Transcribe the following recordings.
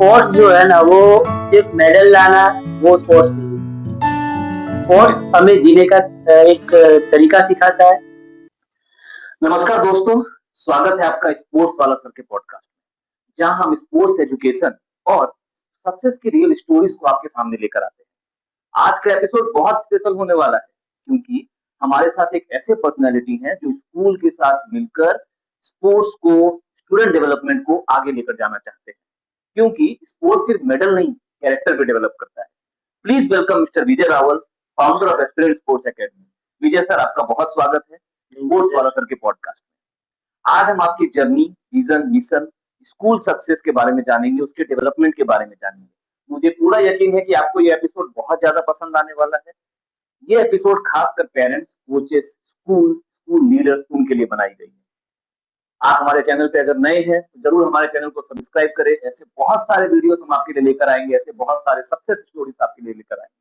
Sports जो है ना वो सिर्फ मेडल लाना वो स्पोर्ट्स नहीं है। स्पोर्ट्स हमें जीने का एक तरीका सिखाता है। नमस्कार दोस्तों, स्वागत है आपका स्पोर्ट्स वाला सर के पॉडकास्ट में, जहां हम स्पोर्ट्स एजुकेशन और सक्सेस की रियल स्टोरीज को आपके सामने लेकर आते हैं। आज का एपिसोड बहुत स्पेशल होने वाला है, क्योंकि हमारे साथ एक ऐसे पर्सनैलिटी हैं जो स्कूल के साथ मिलकर स्पोर्ट्स को, स्टूडेंट डेवलपमेंट को आगे लेकर जाना चाहते हैं, क्योंकि स्पोर्ट्स सिर्फ मेडल नहीं, कैरेक्टर भी डेवलप करता है। Please welcome mister Vijay Rawal, founder of aspirant sports academy. Vijay sir, आपका बहुत स्वागत है स्पोर्ट्स वाला सर के पॉडकास्ट में। आज हम आपकी journey, vision, mission, school success के बारे में जानेंगे, उसके डेवलपमेंट के बारे में जानेंगे। मुझे पूरा यकीन है कि आपको ये एपिसोड बहुत ज्यादा पसंद आने वाला है। ये एपिसोड खासकर पेरेंट्स, कोचेस, स्कूल लीडर्स, उनके लिए बनाई गई है। आप हमारे चैनल पे अगर नए हैं तो जरूर हमारे चैनल को सब्सक्राइब करें। ऐसे बहुत सारे वीडियोस हम आपके लिए लेकर आएंगे, ऐसे बहुत सारे सक्सेस स्टोरीज आपके लिए लेकर आएंगे।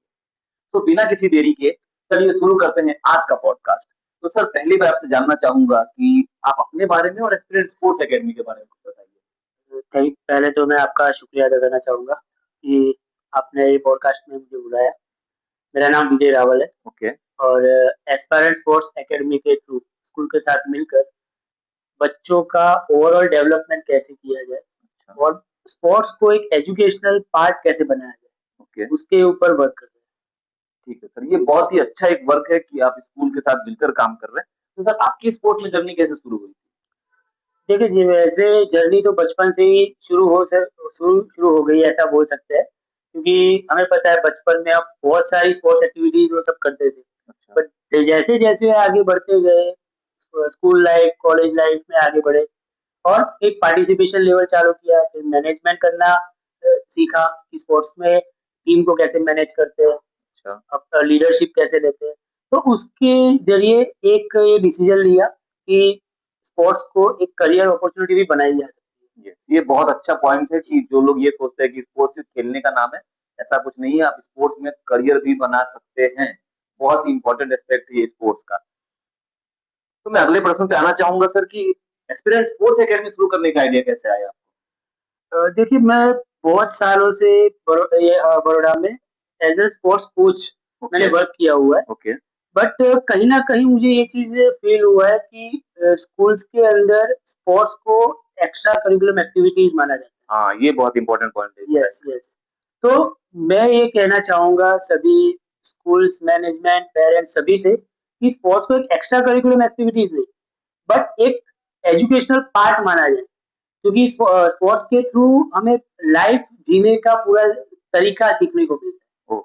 तो बिना किसी देरी के चलिए शुरू करते हैं आज का पॉडकास्ट। तो सर, पहली बार आपसे जानना चाहूंगा कि आप अपने बारे में और एस्पिरेंट स्पोर्ट्स एकेडमी के बारे में कुछ बताइए। पहले तो मैं आपका शुक्रिया अदा करना चाहूंगा कि आपने ये पॉडकास्ट में मुझे बुलाया। मेरा नाम विजय रावल है। ओके। और एस्पायरेंट स्पोर्ट्स एकेडमी के थ्रू स्कूल के साथ मिलकर बच्चों का ओवरऑल डेवलपमेंट कैसे किया जाए और स्पोर्ट्स को एक एजुकेशनल पार्ट कैसे बनाया जाए, ओके, उसके ऊपर वर्क कर रहे हैं। ठीक है सर, ये बहुत ही अच्छा एक वर्क है कि आप स्कूल के साथ मिलकर काम कर रहे हैं। तो सर, आपकी स्पोर्ट्स में जर्नी कैसे शुरू हुई? देखिए जी, वैसे जर्नी तो बचपन से ही शुरू हो गई ऐसा बोल सकते हैं, क्योंकि हमें पता है बचपन में आप बहुत सारी स्पोर्ट्स एक्टिविटीज वो सब करते थे। अच्छा। बट जैसे जैसे आगे बढ़ते गए, स्कूल लाइफ, कॉलेज लाइफ में आगे बढ़े और एक पार्टिसिपेशन लेवल चालू किया, फिर मैनेजमेंट करना सीखा कि स्पोर्ट्स में टीम को कैसे मैनेज करते हैं, अच्छा। अपना लीडरशिप कैसे लेते हैं। तो उसके जरिए एक ये डिसीजन लिया कि स्पोर्ट्स को एक करियर अपॉर्चुनिटी भी बनाई जा सकती है। यस, ये बहुत अच्छा पॉइंट है कि जो लोग ये सोचते हैं कि स्पोर्ट्स सिर्फ खेलने का नाम है, ऐसा कुछ नहीं है। आप स्पोर्ट्स में करियर भी बना सकते हैं। बहुत ही इंपॉर्टेंट एस्पेक्ट है ये स्पोर्ट्स का। तो मैं अगले प्रश्न पे आना चाहूंगा सर कि एस्पिरेंट स्पोर्ट्स एकेडमी शुरू करने का आइडिया कैसे आया? देखिए, मैं बहुत सालों से बड़ौदा में एज़ अ स्पोर्ट्स कोच मैंने ओके। वर्क किया हुआ है। ओके। बट कहीं न कहीं मुझे ये चीज़ फ़ील हुआ है कि स्कूल्स के अंदर स्पोर्ट्स को एक्स्ट्रा करिकुलम एक्टिविटीज़ माना जाता है। हाँ, ये बहुत इंपॉर्टेंट पॉइंट है इसका। Yes, yes. तो मैं ये कहना चाहूँगा सभी स्कूल्स, मैनेजमेंट, पेरेंट्स सभी से कि स्पोर्ट्स को एक एक्स्ट्रा करिकुलम एक्टिविटीज़ नहीं, बट एक एजुकेशनल पार्ट माना जाए। क्योंकि स्पोर्ट्स के थ्रू हमें लाइफ जीने का पूरा तरीका सीखने को मिलता है। ओह,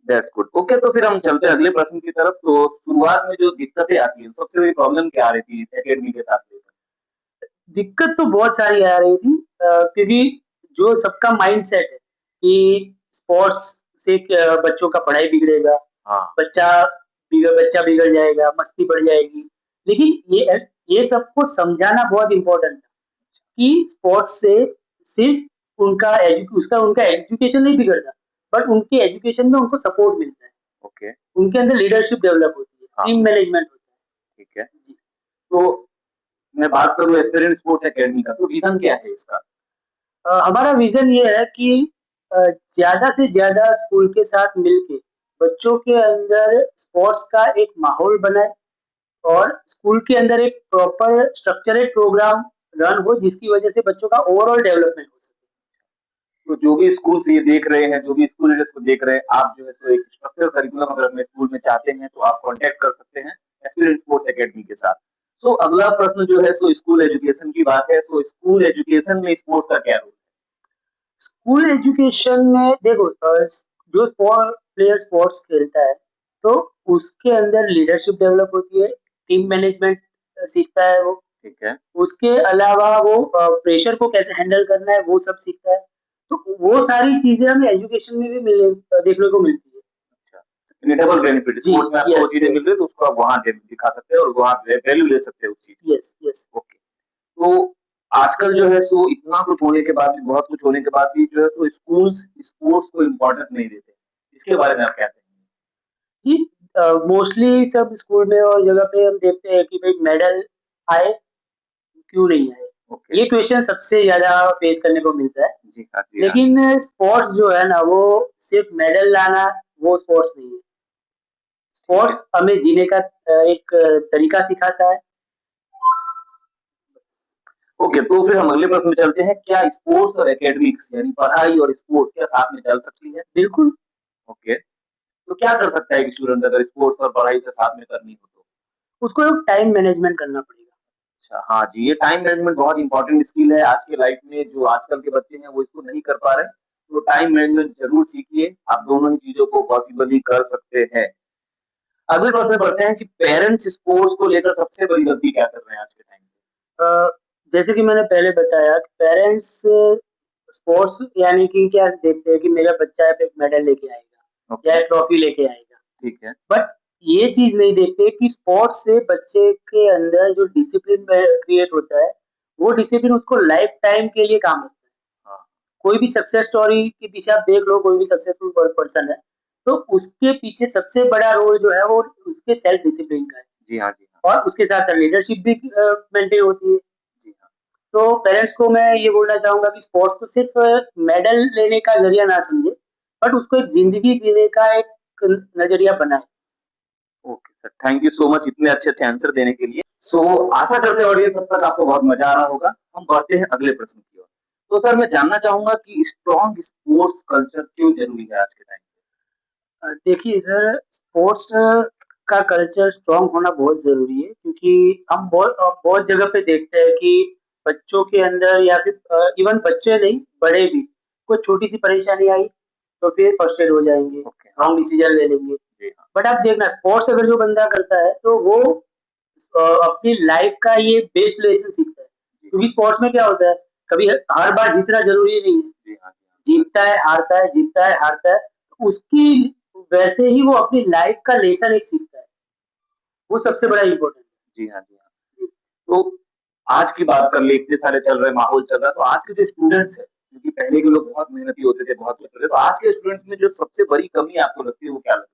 दैट्स गुड। ओके, तो फिर हम चलते हैं अगले प्रश्न की तरफ। तो शुरुआत में जो दिक्कतें आती हैं, सबसे बड़ी प्रॉब्लम क्या आ रही थी इस एकेडमी के साथ लेकर? दिक्कत तो बहुत सारी आ रही थी, क्योंकि जो सबका माइंडसेट है कि स्पोर्ट्स से बच्चों का पढ़ाई बिगड़ेगा, हाँ। बच्चा बिगड़ जाएगा, मस्ती बढ़ जाएगी। लेकिन ये सबको समझाना बहुत इम्पोर्टेंट था कि स्पोर्ट्स से सिर्फ उनका एजुकेशन नहीं बिगड़ता, बट उनके एजुकेशन में उनको सपोर्ट मिलता है। ओके। उनके अंदर लीडरशिप डेवलप होती है, हाँ। टीम मैनेजमेंट होता है। ठीक है। जी। तो मैं बात करूँ एस्पिरेंट स्पोर्ट्स एकेडमी का, तो विजन क्या है इसका? हमारा विज़न ये है कि अ, ज़्यादा से ज़्यादा स्कूल के साथ मिलके बच्चों के अंदर स्पोर्ट्स का एक माहौल बनाए और स्कूल के अंदर एक प्रॉपर स्ट्रक्चरेड प्रोग्राम रन हो, जिसकी वजह से बच्चों का ओवरऑल डेवलपमेंट हो सके। तो जो भी स्कूल्स ये देख रहे हैं, जो भी स्कूल लीडर्स को देख रहे हैं, आप जो है सो एक स्ट्रक्चर करिकुलम अगर अपने स्कूल में चाहते हैं तो आप कांटेक्ट कर सकते हैं एस्पिरेंट स्पोर्ट्स एकेडमी के साथ। सो अगला प्रश्न जो है सो स्कूल एजुकेशन की बात है। सो स्कूल एजुकेशन में स्पोर्ट्स का क्या रोल स्कूल एजुकेशन में देखो, जो प्लेयर स्पोर्ट्स खेलता है तो उसके अंदर लीडरशिप डेवलप होती है, टीम मैनेजमेंट सीखता है वो। है? ठीक है। उसके अलावा वो प्रेशर को कैसे हैंडल करना है वो सब सीखता है। तो वो सारी चीज़ें हमें एजुकेशन में भी देखने को मिलती है। अच्छा, डबल बेनिफिट जी, स्पोर्ट्स में आपको वो यस, चीजें मिल रही है यस। तो उसको आप वहां दिखा सकते हैं और वहां वैल्यू ले सकते हैं उस चीज की। Yes, yes. ओके। तो आजकल जो है सो इतना कुछ होने के बाद भी, बहुत कुछ होने के बाद भी जो है सो स्कूल्स स्पोर्ट्स को इम्पोर्टेंस नहीं देते। इसके बारे में आप क्या कहेंगे? जी, मोस्टली सब स्कूल में और जगह पे हम देखते हैं कि भाई मेडल आए, क्यों नहीं आए? ओके। ये क्वेश्चन सबसे ज़्यादा फेस करने को मिलता है। जी हाँ, जी हाँ। लेकिन स्पोर्ट्स जो है ना वो सिर्फ़ मेडल लाना वो स्पोर्ट्स नहीं है। ठीक है। स्पोर्ट्स हमें जीने का एक तरीका सिखाता है। ओके, तो फिर हम अगले प्रश्न में चलते हैं। क्या स्पोर्ट्स और एकेडमिक्स यानी पढ़ाई और स्पोर्ट्स क्या साथ में चल सकती है? बिल्कुल, ओके, तो क्या कर सकता है एक स्टूडेंट अगर स्पोर्ट्स और पढ़ाई उसे साथ में करनी हो तो? उसको टाइम मैनेजमेंट करना पड़ेगा। अच्छा, हाँ जी, ये टाइम मैनेजमेंट बहुत इंपॉर्टेंट स्किल है आज के लाइफ में जो आजकल के बच्चे हैं वो इसको नहीं कर पा रहे। तो टाइम मैनेजमेंट ज़रूर सीखिए, आप दोनों ही चीज़ों को पॉसिबली कर सकते हैं। अगले प्रश्न में बढ़ते हैं कि पेरेंट्स स्पोर्ट्स को लेकर सबसे बड़ी गलती क्या कर रहे हैं आज के टाइम पे? अ, जैसे कि मैंने पहले बताया कि पेरेंट्स स्पोर्ट्स यानी कि क्या देखते हैं कि मेरा बच्चा है तो एक मेडल लेके आएगा ओके, या ट्रॉफी लेके आएगा। ठीक है। बट ये चीज़ नहीं देखते कि स्पोर्ट्स से बच्चे के अंदर जो डिसिप्लिन क्रिएट होता है, वो डिसिप्लिन उसको लाइफ टाइम के लिए काम आता है। हाँ, कोई भी सक्सेस स्टोरी के पीछे आप देख लो, कोई भी सक्सेसफुल पर्सन है, तो उसके पीछे सबसे बड़ा रोल जो है वो उसके सेल्फ डिसिप्लिन का है जी हाँ, जी हाँ, और उसके साथ-साथ लीडरशिप भी मेंटेन होती है। जी हाँ। तो पेरेंट्स को मैं ये बोलना चाहूँगा कि स्पोर्ट्स को सिर्फ़ मेडल लेने का ज़रिया ना समझें, बट उसको एक ज़िंदगी जीने का एक नज़रिया बनाएँ। Okay sir, thank you so much इतने अच्छे-अच्छे आंसर देने के लिए। सो आशा करते हैं ऑडियंस अब तक आपको बहुत मज़ा आ रहा होगा। हम बढ़ते हैं अगले प्रश्न की ओर। तो सर मैं जानना चाहूँगा कि स्ट्रॉन्ग स्पोर्ट्स कल्चर क्यों ज़रूरी है आज के टाइम पे? देखिए सर, स्पोर्ट्स का कल्चर स्ट्रॉन्ग होना बहुत ज़रूरी है क्योंकि हम बहुत जगह पे देखते हैं कि बच्चों के अंदर या फिर इवन बच्चे नहीं, बड़े भी, कोई छोटी-सी परेशानी आई, तो फिर फ्रस्ट्रेट हो जाएँगे, ओके, हाँ, रॉन्ग डिसीज़न ले लेंगे। जी हाँ, बट आप देखना स्पोर्ट्स अगर जो बंदा करता है, तो वो अपनी लाइफ़ का ये बेस्ट लेसन सीखता है। जी हाँ, क्योंकि स्पोर्ट्स में क्या होता है, कभी हर बार जीतना ज़रूरी नहीं है। जी हाँ, जी हाँ, जीतता है, हारता है, जीतता है, हारता है। उसकी वैसे ही वो अपनी लाइफ़ का लेसन एक सीखता है। वो ठीक सबसे है। बड़ा इम्पोर्टेंट जी हाँ, जी हाँ। तो आज की बात कर ले इतने सारे चल रहे माहौल चल रहा है, तो आज के जो स्टूडेंट्स हैं, क्योंकि पहले के लोग बहुत मेहनती होते थे, बहुत कुछ करते थे, तो आज के स्टूडेंट्स में जो सबसे बड़ी कमी आपको लगती है, वो क्या लग रही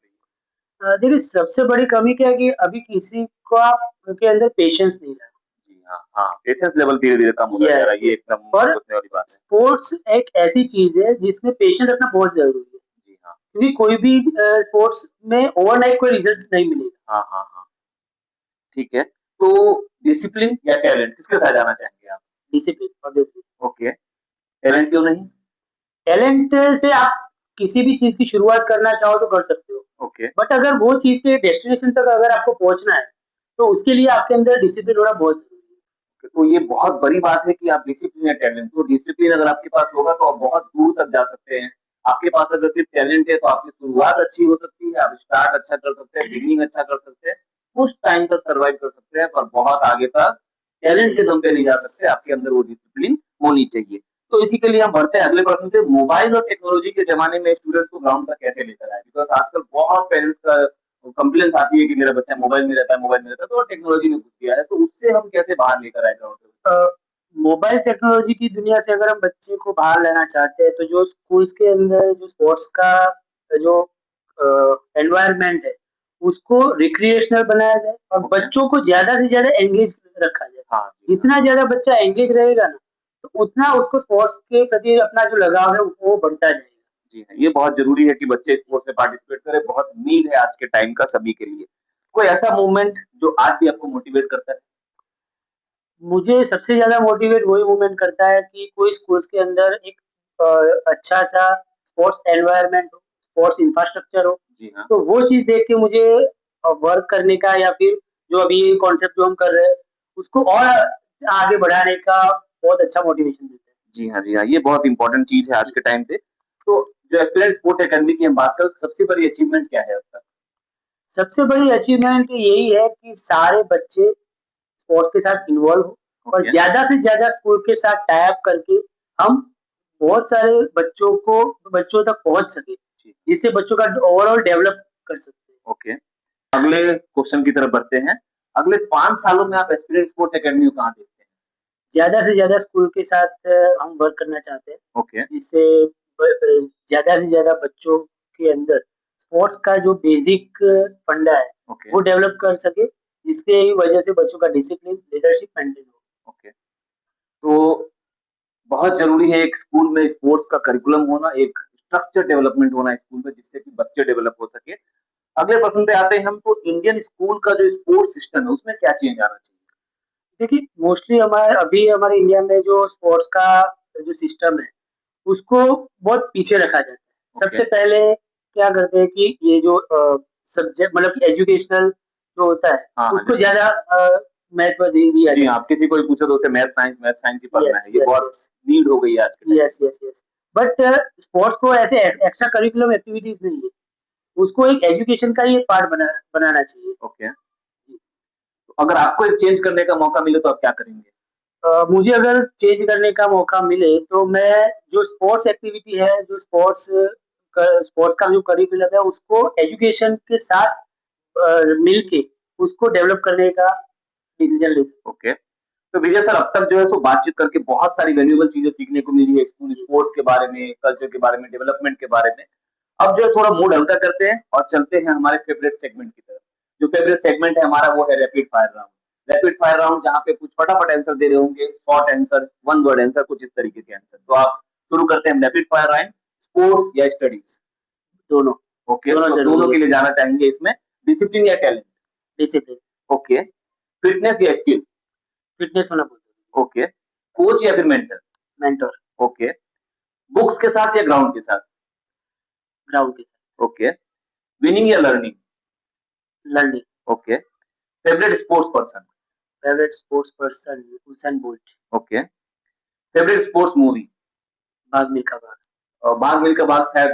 है? देखिए सबसे बड़ी कमी क्या है कि अभी किसी का के अंदर पेशेंस नहीं रहा। जी हाँ, हाँ, पेशेंस लेवल धीरे-धीरे कम होता जा रहा यस, है, ये यस। एकदम और सोचने वाली बात है। स्पोर्ट्स एक ऐसी चीज़ है जिसमें पेशेंस रखना बहुत ज़रूरी है। जी हाँ। क्योंकि कोई भी स्पोर्ट्स में ओवरनाइट कोई रिज़ल्ट नहीं मिलेगा। हाँ, हाँ, हाँ, ठीक है। तो डिसिप्लिन या टैलेंट किसके साथ जाना चाहेंगे आप? Discipline obviously. ओके, टैलेंट क्यों नहीं? टैलेंट से आप किसी भी चीज़ की शुरुआत करना चाहो तो कर सकते हो। ओके, बट अगर वो चीज़ के डेस्टिनेशन तक अगर आपको पहुँचना है, तो उसके लिए आपके अंदर डिसिप्लिन होना बहुत ज़रूरी है। तो ये बहुत बड़ी बात है कि आप डिसिप्लिन या टैलेंट तो डिसिप्लिन अगर आपके पास होगा तो आप बहुत दूर तक जा सकते हैं। आपके पास अगर सिर्फ टैलेंट है तो आपकी शुरुआत अच्छी हो सकती है, आप स्टार्ट अच्छा कर सकते हैं, बिगिनिंग अच्छा कर सकते हैं, कुछ टाइम तक सर्वाइव कर सकते हैं पर बहुत आगे तक टैलेंट के दम पे नहीं जा सकते, आपके अंदर वो डिसिप्लिन होनी चाहिए। तो इसी के लिए हम बढ़ते हैं अगले प्रश्न पे मोबाइल और टेक्नोलॉजी के ज़माने में स्टूडेंट्स को ग्राउंड तक कैसे लेकर आएँ? बिकॉज़ आजकल बहुत पेरेंट्स का कंप्लेंट्स आती है कि मेरा बच्चा मोबाइल में रहता है, मोबाइल में रहता है, तो वो टेक्नोलॉजी में घुस गया है, तो उससे हम कैसे बाहर लेकर आए ग्राउंड पे? मोबाइल टेक्नोलॉजी की दुनिया से अगर हम बच्चे को बाहर लाना चाहते हैं, तो जो स्कूल्स के अंदर जो स्पोर्ट्स का जो एनवायरनमेंट है, उसको रिक्रिएशनल बनाया जाए और ओके। बच्चों को ज़्यादा से ज़्यादा एंगेज रखा जाए। हाँ जी, हाँ। जितना ज़्यादा बच्चा एंगेज रहेगा ना, तो उतना उसको स्पोर्ट्स के प्रति अपना जो लगाव है, वो बढ़ता जाएगा। जी हाँ, ये बहुत ज़रूरी है कि बच्चे स्पोर्ट्स में पार्टिसिपेट करें, बहुत नीड है आज के टाइम का सभी के लिए। कोई ऐसा मूवमेंट जो आज भी आपको मोटिवेट करता है? मुझे सबसे ज़्यादा मोटिवेट वही मोमेंट करता है कि कोई स्कूल्स के अंदर एक अच्छा-सा स्पोर्ट्स एनवायरनमेंट हो, स्पोर्ट्स इंफ्रास्ट्रक्चर हो, जी हाँ। तो वो चीज़ देख के मुझे वर्क करने का या फिर जो अभी कॉन्सेप्ट जो हम कर रहे हैं, उसको और आगे बढ़ाने का बहुत अच्छा मोटिवेशन देता है। जी हाँ, जी हाँ, ये बहुत इम्पोर्टेंट चीज़ है आज जी। के टाइम पे। तो जो एस्पिरेंट स्पोर्ट्स अकेडमी की हम बात करें, तो सबसे बड़ी अचीवमेंट क्या है अब तक? सबसे बड़ी अचीवमेंट यही है कि सारे बच्चे स्पोर्ट्स के साथ इन्वॉल्व हो और ओके, ज़्यादा से ज़्यादा स्कूल के साथ टाई अप करके हम बहुत सारे बच्चों तक पहुँच सकें, जी, जिससे बच्चों का ओवरऑल डेवलप कर सकते हैं। ओके। अगले क्वेश्चन की तरफ बढ़ते हैं। अगले 5 सालों में आप एस्पिरेंट स्पोर्ट्स अकेडमी को कहाँ देखते हैं? ज़्यादा से ज़्यादा स्कूल के साथ हम वर्क करना चाहते हैं, ओके, जिससे ज़्यादा से ज़्यादा बच्चों के अंदर स्पोर्ट्स का जो बेसिक फंडा है, ओके, वो डेवलप कर सके, जिसके वजह से बच्चों का डिसिप्लिन, लीडरशिप मेंटेन हो। ओके। तो बहुत जरूरी है एक स्कूल में स्पोर्ट्स का करिकुलम होना, एक स्ट्रक्चर डेवलपमेंट होना स्कूल में, जिससे कि बच्चे डेवलप हो सके। अगले प्रश्न पे आते हैं हम, तो इंडियन स्कूल का जो स्पोर्ट्स सिस्टम है उसमें क्या चेंज आना चाहिए? देखिए, मोस्टली हमारे इंडिया में जो स्पोर्ट्स का जो सिस्टम है, उसको बहुत पीछे रखा जाता है। ओके। सबसे पहले क्या करते हैं कि ये जो सब्जेक्ट मतलब कि एजुकेशनल जो होता है, हाँ, उसको जैसे ज़्यादा महत्व दे दिया जी जाता हाँ, है। किसी को भी पूछो तो उसे मैथ साइंस ही पढ़ना यस, है, ये यस, बहुत यस। नीड हो गई है आज के time. Yes, yes, yes. But sports को ऐसे एक्स्ट्रा करिकुलम एक्टिविटीज़ नहीं है। उसको एक एजुकेशन का ही एक पार्ट बनाना चाहिए। ओके। तो अगर आपको एक चेंज करने का मौका मिले तो आप क्या करेंगे? मुझे अगर चेंज करने का मौका मिले तो मैं जो स्पोर्ट्स एक्टिविटी है, जो स्पोर्ट्स का जो करिकुलम है उसको एजुकेशन के साथ मिलके उसको डेवलप करने का डिसीजन ले सकता ओके। तो विजय सर, अब तक जो है सो बातचीत करके बहुत सारी वैल्यूएबल चीजें सीखने को मिली है, स्कूल हूँ। स्पोर्ट्स के बारे में, कल्चर के बारे में, डेवलपमेंट के बारे में। अब जो है थोड़ा मूड हल्का करते हैं और चलते हैं हमारे फेवरेट सेगमेंट की तरफ। जो फेवरेट सेगमेंट है हमारा वो है rapid fire round. Rapid fire round जहाँ पे कुछ फटाफट आंसर दे रहे होंगे, short answer, one word answer, कुछ इस तरीके के आंसर। तो आप शुरू करते हैं रैपिड फायर राउंड। स्पोर्ट्स या स्टडीज? दोनों, ओके, दोनों तो दोनों ज़रूरी है। के लिए जाना चाहेंगे इसमें। डिसिप्लिन या टैलेंट? Discipline, okay. फिटनेस या स्किल? फिटनेस होना बहुत ज़रूरी ओके। कोच या फिर मेंटर? है। Mentor, okay. बुक्स के साथ या ग्राउंड के साथ? ग्राउंड के साथ। ओके। विनिंग या learning? Learning, okay. Favourite sports person? Favourite sports person Usain bolt. Okay. Favourite sports movie? भाग मिल्खा भाग। भाग मिल्खा भाग शायद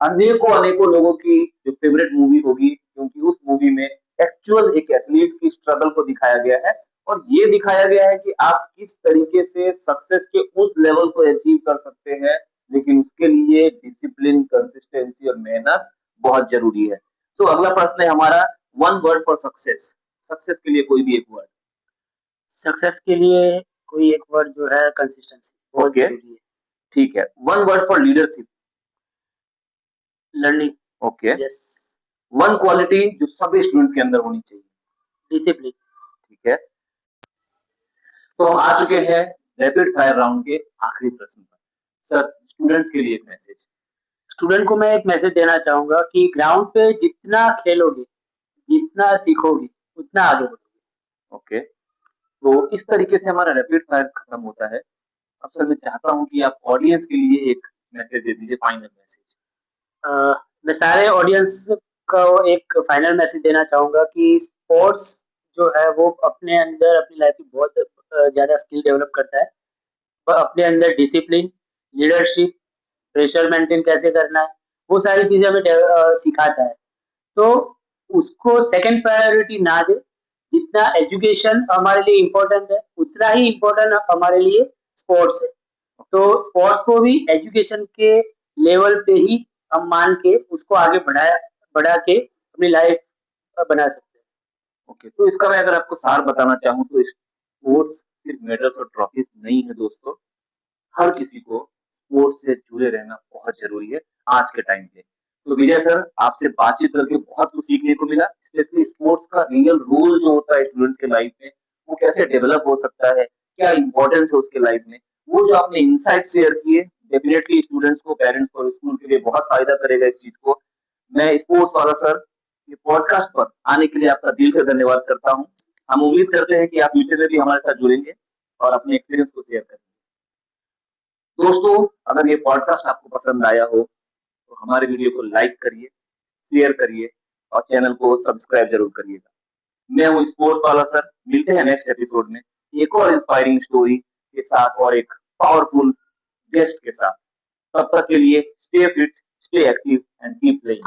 अनेकों अनेकों लोगों की जो फेवरेट मूवी होगी, क्योंकि उस मूवी में एक्चुअल एक एथलीट की स्ट्रगल को दिखाया गया है और ये दिखाया गया है कि आप किस तरीके से सक्सेस के उस लेवल को अचीव कर सकते हैं, लेकिन उसके लिए डिसिप्लिन, कंसिस्टेंसी और मेहनत बहुत जरूरी है। तो अगला प्रश्न है हमारा, one word for success. Success के लिए कोई भी एक वर्ड। सक्सेस के लिए कोई एक वर्ड जो है कंसिस्टेंसी बहुत ओके, ज़रूरी है। ठीक है। One word for leadership. Learning, okay. Yes. One quality जो सभी स्टूडेंट्स के अंदर होनी चाहिए। डिसिप्लिन। ठीक है। तो हम आ चुके हैं रैपिड फायर राउंड के आखिरी प्रश्न पर। सर, स्टूडेंट्स के लिए एक मैसेज। स्टूडेंट को मैं एक मैसेज देना चाहूँगा कि ग्राउंड पे जितना खेलोगे, जितना सीखोगे, उतना आगे बढ़ोगे। ओके। तो इस तरीके से हमारा रैपिड फायर खत्म होता है। अब सर मैं चाहता हूँ कि आप ऑडियंस के लिए एक मैसेज दे दीजिए, फाइनल मैसेज। अ, मैं सारे ऑडियंस को एक फाइनल मैसेज देना चाहूँगा कि स्पोर्ट्स जो है वो अपने अंदर अपनी लाइफ में बहुत ज़्यादा स्किल डेवलप करता है। अपने अंदर डिसिप्लिन, लीडरशिप, प्रेशर मेंटेन कैसे करना है, वो सारी चीज़ें हमें सिखाता है। तो उसको सेकंड प्रायोरिटी ना दें, जितना एजुकेशन हमारे लिए इम्पोर्टेंट है, उतना ही इम्पोर्टेंट हमारे लिए स्पोर्ट्स है। तो स्पोर्ट्स को भी एजुकेशन के लेवल पे ही हम मान के उसको आगे बढ़ा के अपनी लाइफ बना सकते हैं। ओके, तो इसका मैं अगर आपको सार बताना चाहूँ तो स्पोर्ट्स सिर्फ मेडल्स और ट्रॉफीज नहीं है दोस्तों। हर किसी को स्पोर्ट्स से जुड़े रहना बहुत जरूरी है आज के टाइम पे। तो विजय सर, आपसे बातचीत करके बहुत कुछ सीखने को मिला, स्पेशली स्पोर्ट्स का रियल रोल जो होता है स्टूडेंट्स के लाइफ में, वो कैसे डेवलप हो सकता है, क्या इंपॉर्टेंस है उसके लाइफ में, वो जो आपने इंसाइट शेयर किए, डेफिनेटली स्टूडेंट्स को, पेरेंट्स को और स्कूल के लिए बहुत फायदा करेगा इस चीज को। मैं स्पोर्ट्स वाला सर ये पॉडकास्ट पर आने के लिए आपका दिल से धन्यवाद करता हूँ। हम उम्मीद करते हैं कि आप फ्यूचर में भी हमारे साथ जुड़ेंगे और अपने एक्सपीरियंस को शेयर करेंगे। दोस्तों, अगर ये पॉडकास्ट आपको पसंद आया हो तो हमारे वीडियो को लाइक करिए, शेयर करिए और चैनल को सब्सक्राइब जरूर करिएगा। मैं हूँ स्पोर्ट्स वाला सर, मिलते हैं नेक्स्ट एपिसोड में एक और इंस्पायरिंग स्टोरी के साथ और एक पावरफुल गेस्ट के साथ। तब तक के लिए stay fit, stay active and keep playing.